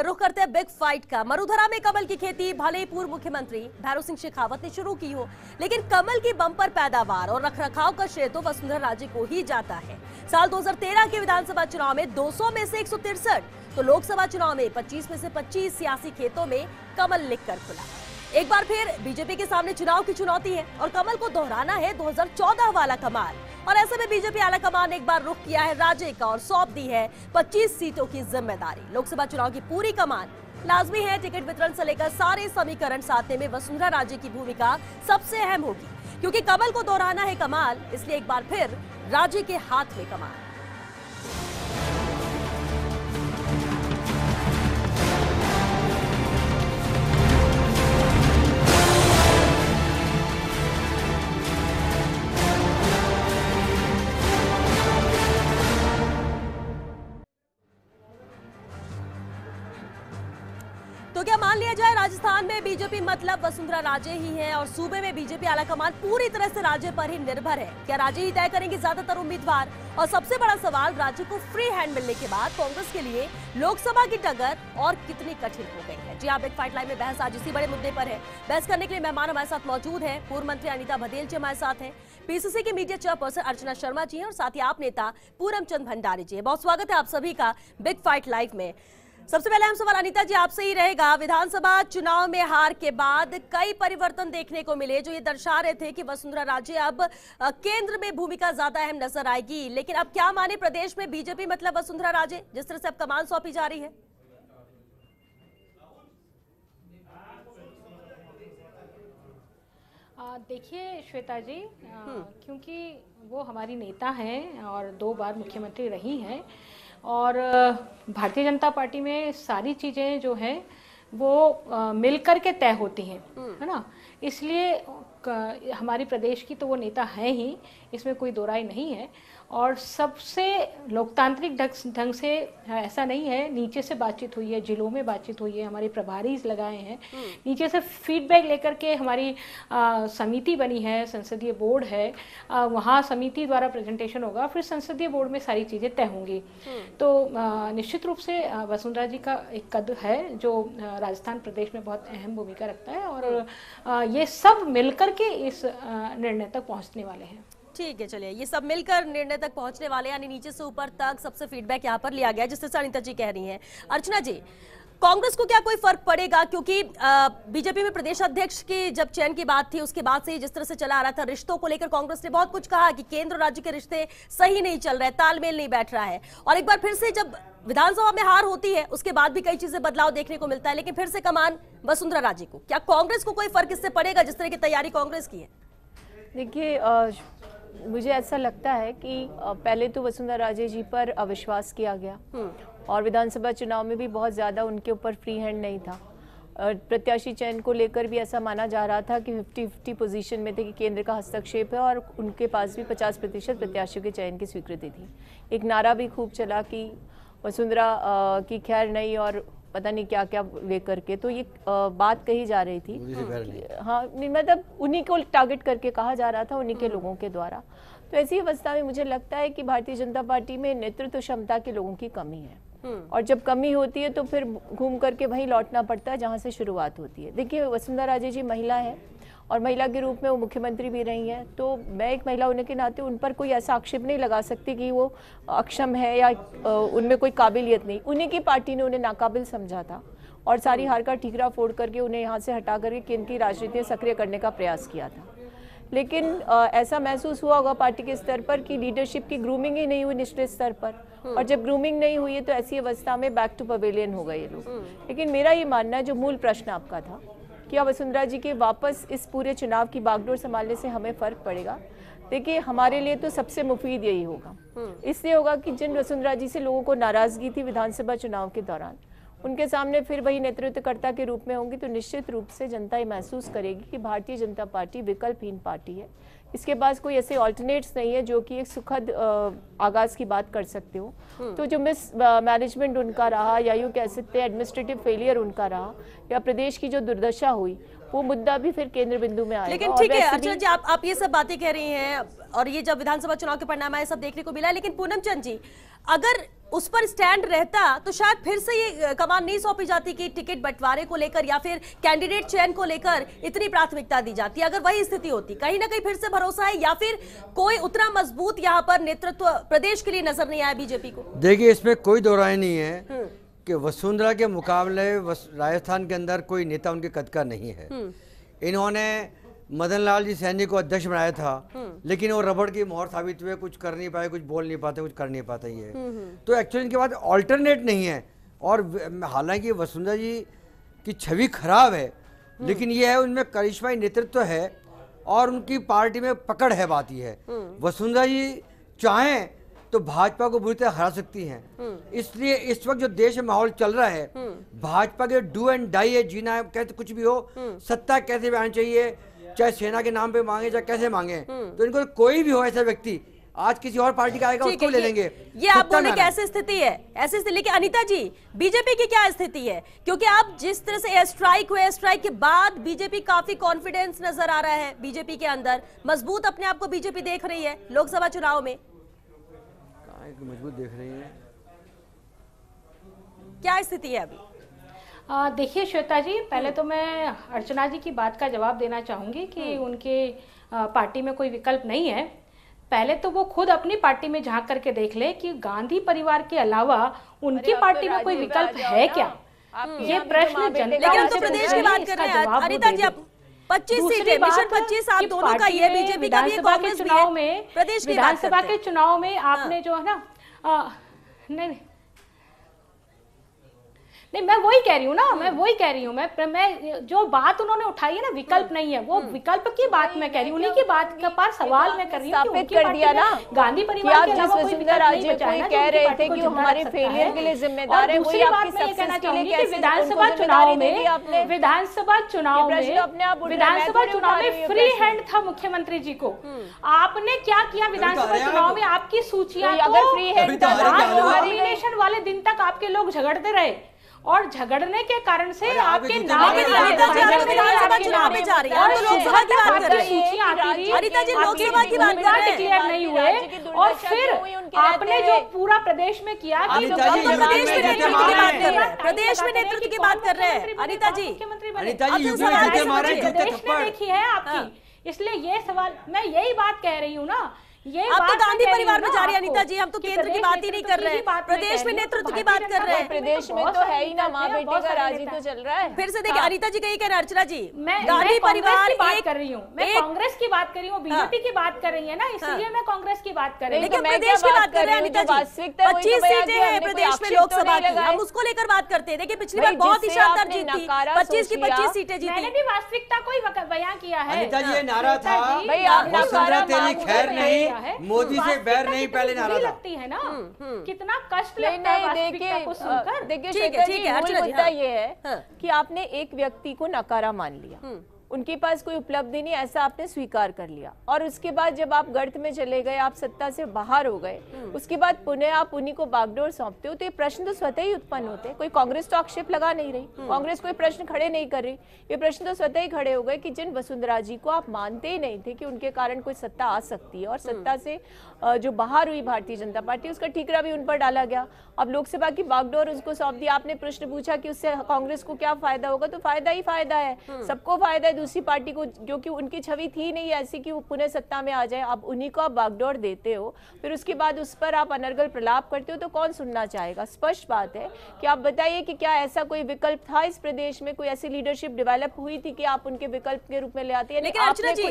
रुख करते हैं बिग फाइट का। मरुधरा में कमल की खेती भले ही पूर्व मुख्यमंत्री भैरव सिंह शेखावत ने शुरू की हो, लेकिन कमल की बम्पर पैदावार और रखरखाव का श्रेय तो वसुंधरा राजे को ही जाता है। साल 2013 के विधानसभा चुनाव में 200 में से 163, तो लोकसभा चुनाव में 25 में से 25 सियासी खेतों में कमल लिखकर खुला। एक बार फिर बीजेपी के सामने चुनाव की चुनौती है और कमल को दोहराना है 2014 वाला कमाल। और ऐसे में बीजेपी आलाकमान ने एक बार रुख किया है राजे का और सौंप दी है 25 सीटों की जिम्मेदारी। लोकसभा चुनाव की पूरी कमान लाजमी है। टिकट वितरण से लेकर सारे समीकरण साधने में वसुंधरा राजे की भूमिका सबसे अहम होगी, क्योंकि कमल को दोहराना है कमाल, इसलिए एक बार फिर राजे के हाथ में कमाल। तो क्या मान लिया जाए राजस्थान में बीजेपी मतलब वसुंधरा राजे ही है और सूबे में बीजेपी आलाकमान पूरी तरह से राजे पर ही निर्भर है? क्या राजे ही तय करेंगे ज्यादातर उम्मीदवार? और सबसे बड़ा सवाल, राजे को फ्री हैंड मिलने के बाद कांग्रेस के लिए लोकसभा की टक्कर और कितनी कठिन हो गई है? जी हाँ, बिग फाइट लाइन में बहस आज इसी बड़े मुद्दे पर है। बहस करने के लिए मेहमान हमारे साथ मौजूद है। पूर्व मंत्री अनीता भदेल जी हमारे साथ हैं, पीसीसी की मीडिया चेयरपर्सन अर्चना शर्मा जी हैं और साथ ही आप नेता पूरमचंद भंडारी जी हैं। बहुत स्वागत है आप सभी का बिग फाइट लाइव में। सबसे पहले हम सवाल अनीता जी आपसे ही रहेगा। विधानसभा चुनाव में हार के बाद कई परिवर्तन देखने को मिले जो ये दर्शा रहे थे कि वसुंधरा राजे अब केंद्र में भूमिका ज्यादा अहम नजर आएगी, लेकिन अब क्या माने प्रदेश में बीजेपी मतलब वसुंधरा राजे, जिस तरह से अब कमान सौंपी जा रही है? देखिए श्वेता जी, क्योंकि वो हमारी नेता हैं और 2 बार मुख्यमंत्री रही हैं और भारतीय जनता पार्टी में सारी चीज़ें जो हैं वो मिलकर के तय होती हैं, है ना। इसलिए हमारी प्रदेश की तो वो नेता है ही, इसमें कोई दो राय नहीं है। और सबसे लोकतांत्रिक ढंग से ऐसा नहीं है, नीचे से बातचीत हुई है, जिलों में बातचीत हुई है, हमारे प्रभारी लगाए हैं, नीचे से फीडबैक लेकर के हमारी समिति बनी है, संसदीय बोर्ड है, वहाँ समिति द्वारा प्रेजेंटेशन होगा, फिर संसदीय बोर्ड में सारी चीज़ें तय होंगी। तो निश्चित रूप से वसुंधरा जी का एक कद है जो राजस्थान प्रदेश में बहुत अहम भूमिका रखता है और ये सब मिलकर के इस निर्णय तक पहुँचने वाले हैं। ठीक है, चलिए, ये सब मिलकर निर्णय तक पहुंचने वाले, यानी नीचे से ऊपर तक सबसे फीडबैक यहाँ पर लिया गया, जिस तरह से अनीता जी कह रही हैं। अर्चना जी, कांग्रेस को क्या कोई फर्क पड़ेगा? क्योंकि बीजेपी में प्रदेश अध्यक्ष की जब चयन की बात थी उसके बाद से ही जिस तरह से चला आ रहा था, रिश्तों को लेकर कांग्रेस ने बहुत कुछ कहा कि केंद्र और राज्य के रिश्ते सही नहीं चल रहे, तालमेल नहीं बैठ रहा है। और एक बार फिर से जब विधानसभा में हार होती है उसके बाद भी कई चीजें बदलाव देखने को मिलता है, लेकिन फिर से कमान वसुंधरा राजे को। क्या कांग्रेस को कोई फर्क इससे पड़ेगा जिस तरह की तैयारी कांग्रेस की है? देखिए, मुझे ऐसा लगता है कि पहले तो वसुंधरा राजे जी पर अविश्वास किया गया और विधानसभा चुनाव में भी बहुत ज़्यादा उनके ऊपर फ्री हैंड नहीं था। प्रत्याशी चयन को लेकर भी ऐसा माना जा रहा था कि 50-50 पोजीशन में थे कि केंद्र का हस्तक्षेप है और उनके पास भी 50% प्रत्याशियों के चयन की स्वीकृति थी। एक नारा भी खूब चला कि वसुंधरा की खैर नहीं और पता नहीं क्या क्या लेकर के, तो ये बात कही जा रही थी। हाँ, मतलब उन्हीं को टारगेट करके कहा जा रहा था, उन्हीं के लोगों के द्वारा। तो ऐसी अवस्था में मुझे लगता है कि भारतीय जनता पार्टी में नेतृत्व क्षमता के लोगों की कमी है और जब कमी होती है तो फिर घूम करके वहीं लौटना पड़ता है जहाँ से शुरुआत होती है। देखिए, वसुंधरा राजे जी महिला है और महिला के रूप में वो मुख्यमंत्री भी रही हैं, तो मैं एक महिला होने के नाते उन पर कोई ऐसा आक्षेप नहीं लगा सकती कि वो अक्षम है या उनमें कोई काबिलियत नहीं। उन्हीं की पार्टी ने उन्हें नाकाबिल समझा था और सारी हार का ठीकरा फोड़ करके उन्हें यहाँ से हटा करके केंद्र की राजनीति सक्रिय करने का प्रयास किया था। लेकिन ऐसा महसूस हुआ होगा पार्टी के स्तर पर कि लीडरशिप की ग्रूमिंग ही नहीं हुई निचले स्तर पर, और जब ग्रूमिंग नहीं हुई है तो ऐसी अवस्था में बैक टू पवेलियन हो गए ये लोग। लेकिन मेरा ये मानना है, जो मूल प्रश्न आपका था, क्या वसुंधरा जी के वापस इस पूरे चुनाव की बागडोर संभालने से हमें फर्क पड़ेगा? देखिए, हमारे लिए तो सबसे मुफीद यही होगा। इसलिए होगा कि जिन वसुंधरा जी से लोगों को नाराजगी थी विधानसभा चुनाव के दौरान, उनके सामने फिर वही नेतृत्वकर्ता के रूप में होंगी तो निश्चित रूप से जनता ये महसूस करेगी कि भारतीय जनता पार्टी विकल्पहीन पार्टी है। इसके पास कोई ऐसे ऑल्टरनेट्स नहीं है जो कि एक सुखद आगाज की बात कर सकते हो। तो जो मिस मैनेजमेंट उनका रहा, या यूँ कह सकते हैं एडमिनिस्ट्रेटिव फेलियर उनका रहा, या प्रदेश की जो दुर्दशा हुई, वो मुद्दा भी फिर केंद्र बिंदु में आएगा। लेकिन ठीक है अर्चना जी, आप ये सब बातें कह रही हैं और ये जब विधानसभा चुनाव के परिणाम आए सब देखने को मिला है, लेकिन पूनम चंद जी, अगर उस पर स्टैंड रहता तो शायद फिर से ये कमान नहीं सौंपी जाती कि टिकट बंटवारे को लेकर या फिर कैंडिडेट चयन को लेकर इतनी प्राथमिकता दी जाती। अगर वही स्थिति होती, कहीं ना कहीं फिर से भरोसा है या फिर कोई उतना मजबूत यहाँ पर नेतृत्व प्रदेश के लिए नजर नहीं आया बीजेपी को? देखिए, इसमें कोई दो राय नहीं है कि वसुंधरा के मुकाबले राजस्थान के अंदर कोई नेता उनके कद का नहीं है। इन्होंने मदन लाल जी सैनी को अध्यक्ष बनाया था, लेकिन वो रबड़ की मोहर साबित हुए, कुछ कर नहीं पाए, कुछ बोल नहीं पाते, कुछ कर नहीं पाते ये। तो एक्चुअली इनके पास ऑल्टरनेट नहीं है। और हालांकि वसुंधरा जी की छवि खराब है, लेकिन ये है उनमें करिश्माई नेतृत्व है और उनकी पार्टी में पकड़ है। बात ये है वसुंधरा जी चाहें तो भाजपा को बुरी तरह हरा सकती हैं। इसलिए इस वक्त जो देश में माहौल चल रहा है, भाजपा के डू एंड डाई है, जीना है, कैसे कुछ भी हो, सत्ता कैसे भी आनी चाहिए, चाहे सेना के नाम पे मांगे चाहे कैसे मांगे। तो इनको कोई भी हो ऐसा व्यक्ति आज किसी और पार्टी का आएगा उसको ले लेंगे। ये आप बोले कि ऐसी स्थिति है, ऐसी स्थिति। लेकिन अनीता जी, बीजेपी की क्या स्थिति है? क्योंकि आप जिस तरह से एयर स्ट्राइक हुए, एयर स्ट्राइक के बाद बीजेपी काफी कॉन्फिडेंस नजर आ रहा है, बीजेपी के अंदर मजबूत अपने आप को बीजेपी देख रही है लोकसभा चुनाव में। मजबूत देख रही है, क्या स्थिति है अभी? देखिए श्वेता जी, पहले तो मैं अर्चना जी की बात का जवाब देना चाहूंगी कि उनके पार्टी में कोई विकल्प नहीं है। पहले तो वो खुद अपनी पार्टी में झांक करके देख ले कि गांधी परिवार के अलावा उनकी पार्टी में कोई विकल्प है क्या। ये प्रश्न जनता लेकिन हम तो प्रदेश की बात कर रहे हैं अनीता जी। आप 25 सीटें, मिशन 25 आप दोनों का ये बीजेपी का भी, कांग्रेस भी है। प्रदेश की विधानसभा के चुनाव में आपने जो है ना, नहीं मैं वही कह रही हूँ ना, मैं जो बात उन्होंने उठाई है ना, विकल्प नहीं है, वो विकल्प की बात मैं कह रही हूँ, उन्हीं की बात का पार सवाल मैं कर रही हूँ। स्थापित कर दिया ना गांधी परिवार के अलावा कोई वसुंधरा राजे को कह रहे थे कि हमारे फेलियर के लिए जिम्मेदार है। दूसरी बात मैं ये कहना चाहूंगी कि विधानसभा चुनाव में फ्री हैंड था मुख्यमंत्री जी को। आपने क्या किया विधानसभा चुनाव में? आपकी सूचियां अगर फ्री हैंड नॉमिनेशन वाले दिन तक आपके लोग झगड़ते रहे और झगड़ने के कारण से आपके नाम विधानसभा चुनाव में जा रही है, तो लोकसभा की बात कर रहे हैं। अनीता जी लोकसभा की बात कर रहे हैं, नहीं हुए और फिर आपने जो पूरा प्रदेश में किया कि प्रदेश में नेतृत्व की बात कर रहे हैं, प्रदेश में नेतृत्व की बात कर रहे हैं अनीता जी। देखी है आपकी, इसलिए ये सवाल मैं यही बात कह रही हूँ ना। अब तो गांधी परिवार में जा रही है अनीता जी, हम तो केंद्र की बात ही नहीं कर रहे हैं, प्रदेश में नेतृत्व की बात कर रहे हैं। प्रदेश में तो है ही ना, माँ बेटे का राज ही तो चल रहा है। फिर से देखिए अनीता जी कही कह रहे, अर्चना जी मैं गांधी परिवार की बात कर रही हूँ, मैं कांग्रेस की बात कर रही हूँ, बीजेपी की बात कर रही है ना, इसलिए मैं कांग्रेस की बात कर रही हूँ। लेकिन प्रदेश की बात कर रहे हैं अनीता जी, 25 सीटें हैं प्रदेश में लोकसभा की, हम उसको लेकर बात करते हैं। देखिए पिछली बार बहुत ही शानदार जीत थी, 25 की 25 सीटें जीती। मैंने भी वास्तविकता को ही बयां किया है। अनीता जी ये नारा था, वसुंधरा तेरी खैर नहीं, मोदी से बैर नहीं, पहले नारा लगती है ना, कितना कष्ट लगता है वास्तविकता को सुनकर। देखिए मुद्दा ये है कि आपने एक व्यक्ति को नकारा मान लिया, उनके पास कोई उपलब्धि नहीं, ऐसा आपने स्वीकार कर लिया, और उसके बाद जब आप गर्त में चले गए, आप सत्ता से बाहर हो गए, उसके बाद पुनः आप उन्हीं को बागडोर सौंपते हो, तो ये प्रश्न तो स्वतः ही उत्पन्न होते हैं। कोई कांग्रेस तो आक्षेप लगा नहीं रही, कांग्रेस कोई प्रश्न खड़े नहीं कर रही, ये प्रश्न तो स्वतः ही खड़े हो गए कि जिन वसुंधरा जी को आप मानते ही नहीं थे कि उनके कारण कोई सत्ता आ सकती है, और सत्ता से जो बाहर हुई भारतीय जनता पार्टी, उसका ठीकरा भी उन पर डाला गया। अब लोकसभा की बागडोर उसको सौंप दी। आपने प्रश्न पूछा कि उससे कांग्रेस को क्या फायदा होगा, तो फायदा ही फायदा है, सबको फायदा है, दूसरी पार्टी को, क्योंकि उनकी छवि थी नहीं ऐसी कि वो पुनः सत्ता में आ जाए। अब उन्हीं को आप बागडोर देते हो, फिर उसके बाद उस पर आप अनर्गल प्रलाप करते हो, तो कौन सुनना चाहेगा? स्पष्ट बात है कि आप बताइए कि क्या ऐसा कोई विकल्प था इस प्रदेश में, कोई ऐसी लीडरशिप डेवलप हुई थी कि आप उनके विकल्प के रूप में ले आते हैं? लेकिन अर्चना जी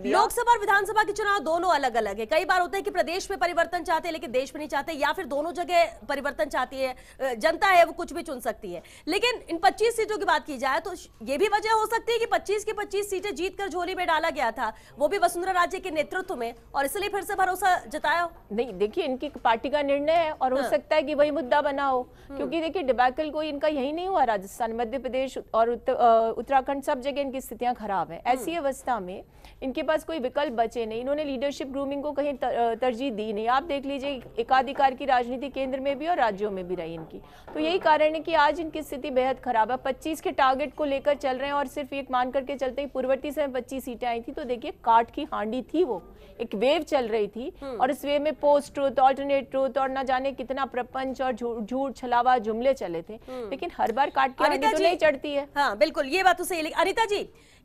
लोकसभा और विधानसभा के चुनाव दोनों अलग अलग है। कई बार होता है कि प्रदेश में परिवर्तन चाहते हैं लेकिन देश में नहीं चाहते, या फिर दोनों जगह परिवर्तन चाहती है, जनता है वो कुछ भी चुन सकती है। लेकिन इन 25 सीटों की बात की जाए तो ये भी वजह हो सकती है कि 25 की 25 सीटें जीतकर झोली में डाला गया था, वो भी वसुंधरा राजे के नेतृत्व में, और इसलिए फिर से भरोसा जताया। नहीं देखिए, इनकी पार्टी का निर्णय है और हो सकता है कि वही मुद्दा बना हो, क्योंकि देखिए डिबैकल कोई इनका यही नहीं हुआ। राजस्थान, मध्य प्रदेश और उत्तराखंड सब जगह इनकी स्थितियां खराब है। ऐसी अवस्था में इनके पास कोई विकल्प बचे नहीं, इन्होंने लीडरशिप ग्रूमिंग को कहीं तरजीह दी नहीं। आप देख लीजिए एकाधिकार की राजनीति केंद्र में भी और राज्यों में भी रही इनकी, तो यही कारण है कि आज इनकी स्थिति बेहद खराब है। 25 के टारगेट को लेकर चल रहे हैं और सिर्फ एक मान मान करके चलते हैं पूर्ववर्ती समय 25 सीटें आई थी, तो देखिए काट की हांडी थी, वो एक वेव चल रही थी और इस वेव में पोस्ट ट्रूथ, ऑल्टरनेट ट्रूथ और ना जाने कितना प्रपंच और झूठ छलावा जुमले चले थे, लेकिन हर बार काट की हांडी तो नहीं चढ़ती है। हाँ बिल्कुल, ये बात तो सही है। अनिता जी,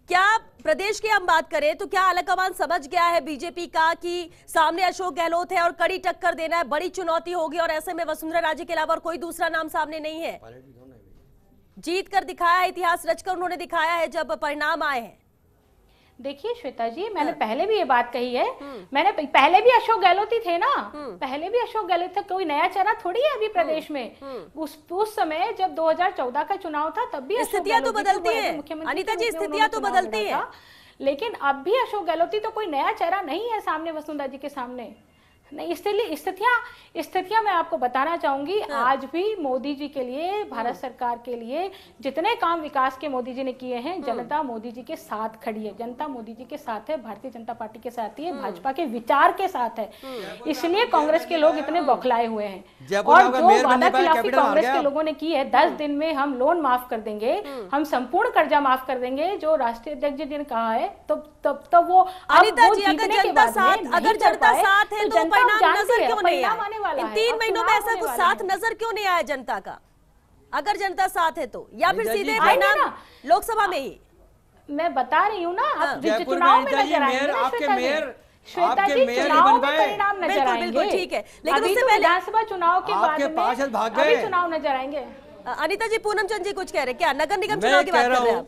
क्या प्रदेश की हम बात करें तो क्या आलाकमान समझ गया है बीजेपी का कि सामने अशोक गहलोत है और कड़ी टक्कर देना है, बड़ी चुनौती होगी और ऐसे में वसुंधरा राजे के अलावा और कोई दूसरा नाम सामने नहीं है? जीत कर दिखाया है, इतिहास रचकर उन्होंने दिखाया है जब परिणाम आए हैं। देखिए श्वेता जी, मैंने पहले भी ये बात कही है, मैंने पहले भी अशोक गहलोत ही थे ना, पहले भी अशोक गहलोत था, कोई नया चेहरा थोड़ी है अभी प्रदेश में। उस समय जब 2014 का चुनाव था तब भी स्थितियां तो बदलती है अनिता जी, स्थितियां तो बदलती है, लेकिन अब भी अशोक गहलोत तो कोई नया चेहरा नहीं है सामने वसुंधरा जी के सामने। नहीं, इसलिए स्थितियां मैं आपको बताना चाहूंगी। आज भी मोदी जी के लिए, भारत सरकार के लिए जितने काम विकास के मोदी जी ने किए हैं, जनता मोदी जी के साथ खड़ी है, जनता मोदी जी के साथ है, भारतीय जनता पार्टी के साथ है, भाजपा के विचार के साथ है, इसलिए कांग्रेस के लोग इतने बौखलाए हुए हैं। और जो वादाखिलाफी कांग्रेस के लोगों ने की है, 10 दिन में हम लोन माफ कर देंगे, हम संपूर्ण कर्जा माफ कर देंगे, जो राष्ट्रीय अध्यक्ष जी ने कहा है, तो वो अनिता जी, अगर जनता साथ है तो परिणाम नजर क्यों नहीं आया? इन 3 महीनों में ऐसा कुछ साथ नजर क्यों नहीं आया जनता का? अगर जनता साथ है तो, या फिर सीधे परिणाम लोकसभा में ही? मैं बता रही हूँ ना, चुनाव में नजर आएंगे आपके मेयर, श्वेता जी, चुनाव में परिणाम नजर आएंगे, ठीक है, लेकिन उससे पहले विधानसभा चुनाव के बाद में अभी चुनाव नजर आएंगे। अनिता जी, पूनम चंद जी कुछ कह रहे, क्या नगर निगम चुनाव की बात कर रहे हैं आप?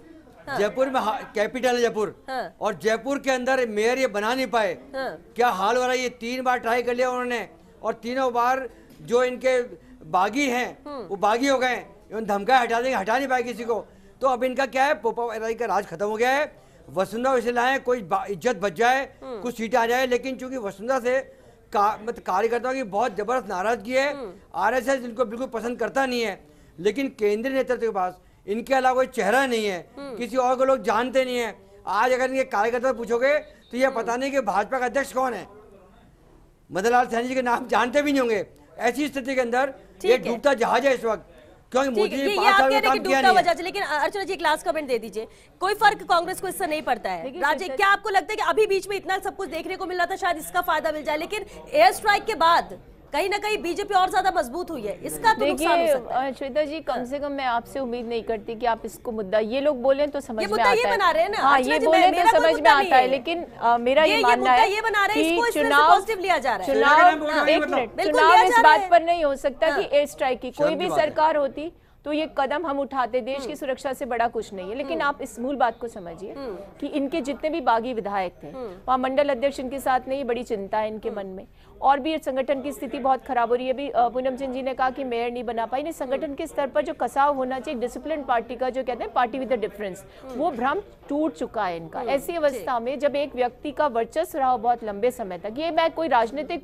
जयपुर में कैपिटल है जयपुर, और जयपुर के अंदर मेयर ये बना नहीं पाए, क्या हाल हो रहा है? ये 3 बार ट्राई कर लिया उन्होंने और तीनों बार जो इनके बागी हैं वो बागी हो गए, उन्होंने धमकाया हटा देंगे, हटा नहीं पाए किसी को। तो अब इनका क्या है, पोपाराई का राज खत्म हो गया है। वसुंधरा इसे लाए, कोई इज्जत बच जाए, कुछ सीटें आ जाए, लेकिन चूंकि वसुंधरा से मतलब कार्यकर्ताओं की बहुत जबरदस्त नाराजगी है, आरएसएस इनको बिल्कुल पसंद करता नहीं है, लेकिन केंद्रीय नेतृत्व के पास इनके अलावा कोई चेहरा नहीं है, किसी और को लोग जानते नहीं है। आज अगर इनके कार्यकर्ता पूछोगे तो ये पता नहीं कि भाजपा का अध्यक्ष कौन है, मदन लाल सैनी जी के नाम जानते भी नहीं होंगे। ऐसी स्थिति के अंदर ये डूबता जहाज है इस वक्त, क्योंकि मोदी जी 5 साल में काम किया नहीं है। लेकिन अर्चना जी, एक लास्ट कमेंट दे दीजिए, कोई फर्क कांग्रेस को इससे नहीं पड़ता है? राजे, क्या आपको लगता है कि अभी बीच में इतना सब कुछ देखने को मिल रहा था, शायद इसका फायदा मिल जाए, लेकिन एयर स्ट्राइक के बाद कहीं ना कहीं बीजेपी और ज्यादा मजबूत हुई है, इसका तो नुकसान हो सकता है। श्वेता जी, कम से कम मैं आपसे उम्मीद नहीं करती कि आप इसको मुद्दा, ये लोग बोले तो समझ में आता है, ये बना रहे हैं ना, हाँ ये बोले तो समझ में आता है, लेकिन मेरा ये मानना है कि चुनाव इस बात पर नहीं हो सकता कि एयर स्ट्राइक की कोई भी सरकार होती तो ये कदम हम उठाते, देश की सुरक्षा से बड़ा कुछ नहीं है। लेकिन आप इस मूल बात को समझिए कि इनके जितने भी बागी विधायक थे, वहाँ मंडल अध्यक्ष इनके साथ नहीं, बड़ी चिंता है इनके मन में, और भी संगठन की स्थिति बहुत खराब हो रही है। अभी पूनम चंद जी ने कहा कि मेयर नहीं बना पाई, नहीं, संगठन के स्तर पर जो कसाव होना चाहिए, डिसिप्लिन पार्टी का जो कहते हैं पार्टी विद द डिफरेंस, वो भ्रम टूट चुका है इनका। ऐसी अवस्था में जब एक व्यक्ति का वर्चस्व रहा बहुत लंबे समय तक, ये मैं कोई राजनीतिक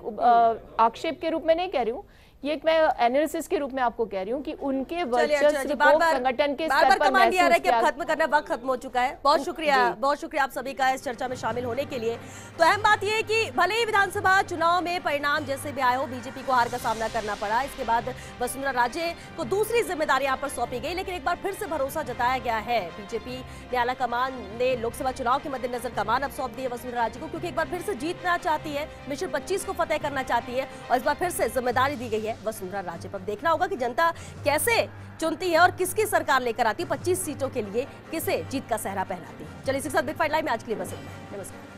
आक्षेप के रूप में नहीं कह रही हूँ, ये मैं एनालिसिस के रूप में आपको कह रही हूँ कि उनके वर्चस्व को संगठन के स्तर पर महसूस किया। खत्म करना, वक्त खत्म हो चुका है। बहुत शुक्रिया आप सभी का इस चर्चा में शामिल होने के लिए। तो अहम बात यह है कि भले ही विधानसभा चुनाव में परिणाम जैसे भी आए हो, बीजेपी को हार का सामना करना पड़ा, इसके बाद वसुंधरा राजे को दूसरी जिम्मेदारी यहाँ पर सौंपी गई, लेकिन एक बार फिर से भरोसा जताया गया है। बीजेपी ने आला कमान ने लोकसभा चुनाव के मद्देनजर कमान अब सौंप दी है वसुंधरा राजे को, क्योंकि एक बार फिर से जीतना चाहती है, मिशन 25 को फतेह करना चाहती है, और इस बार फिर से जिम्मेदारी दी गई है वसुंधरा राजे पर। देखना होगा कि जनता कैसे चुनती है और किसकी सरकार लेकर आती है, 25 सीटों के लिए किसे जीत का सहरा पहनाती है। चलिए, इसी के साथ बिग फाइट लाइव में आज के लिए बस इतना। नमस्कार।